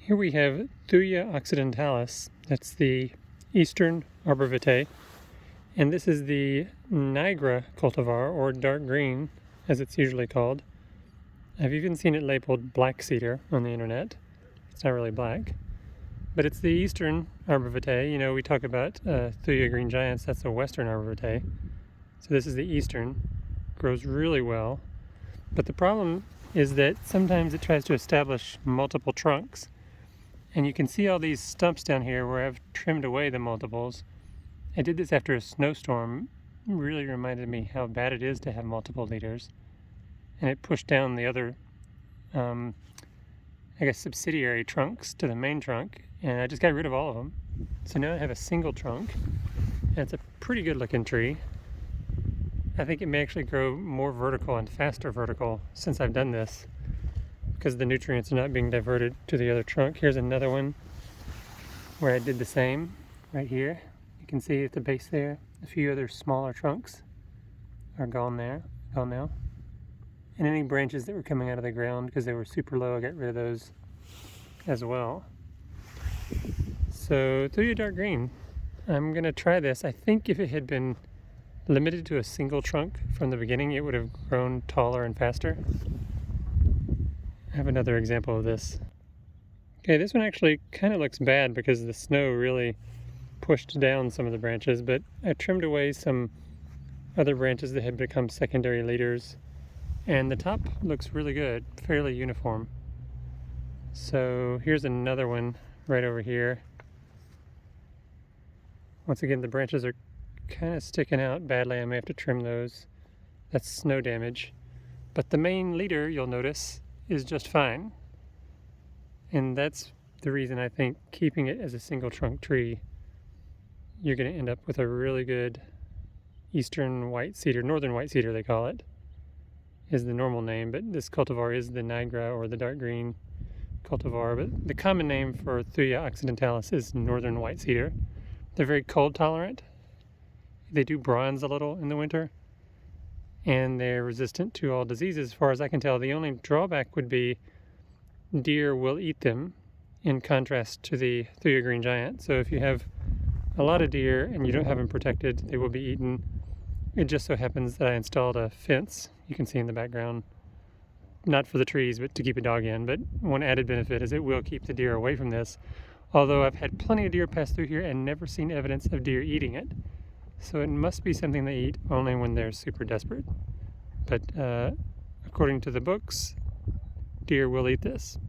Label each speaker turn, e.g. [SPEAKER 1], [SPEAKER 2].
[SPEAKER 1] Here we have Thuja occidentalis. That's the eastern arborvitae, and this is the nigra cultivar, or dark green as it's usually called. I've even seen it labeled black cedar on the internet. It's not really black, but it's the eastern arborvitae. You know, we talk about Thuja green giants, that's the western arborvitae. So this is the eastern. Grows really well, but the problem is that sometimes it tries to establish multiple trunks. And you can see all these stumps down here where I've trimmed away the multiples. I did this after a snowstorm. It really reminded me how bad it is to have multiple leaders. And it pushed down the other, subsidiary trunks to the main trunk. And I just got rid of all of them. So now I have a single trunk. And it's a pretty good looking tree. I think it may actually grow more vertical and faster vertical since I've done this, because the nutrients are not being diverted to the other trunk. Here's another one where I did the same right here. You can see at the base there, a few other smaller trunks are gone now. And any branches that were coming out of the ground because they were super low, I got rid of those as well. So Thuja dark green, I'm gonna try this. I think if it had been limited to a single trunk from the beginning, it would have grown taller and faster. I have another example of this. Okay, this one actually kind of looks bad because the snow really pushed down some of the branches, but I trimmed away some other branches that had become secondary leaders, and the top looks really good, fairly uniform. So here's another one right over here. Once again, the branches are kind of sticking out badly. I may have to trim those. That's snow damage. But the main leader, you'll notice, is just fine. And that's the reason I think keeping it as a single trunk tree, you're going to end up with a really good eastern white cedar, northern white cedar they call it, is the normal name, but this cultivar is the nigra or the dark green cultivar. But the common name for Thuja occidentalis is northern white cedar. They're very cold tolerant. They do bronze a little in the winter, and they're resistant to all diseases as far as I can tell. The only drawback would be deer will eat them, in contrast to the Thuja green giant. So if you have a lot of deer and you don't have them protected, they will be eaten. It just so happens that I installed a fence, you can see in the background, not for the trees but to keep a dog in. But one added benefit is it will keep the deer away from this, although I've had plenty of deer pass through here and never seen evidence of deer eating it. So it must be something they eat only when they're super desperate. But according to the books, deer will eat this.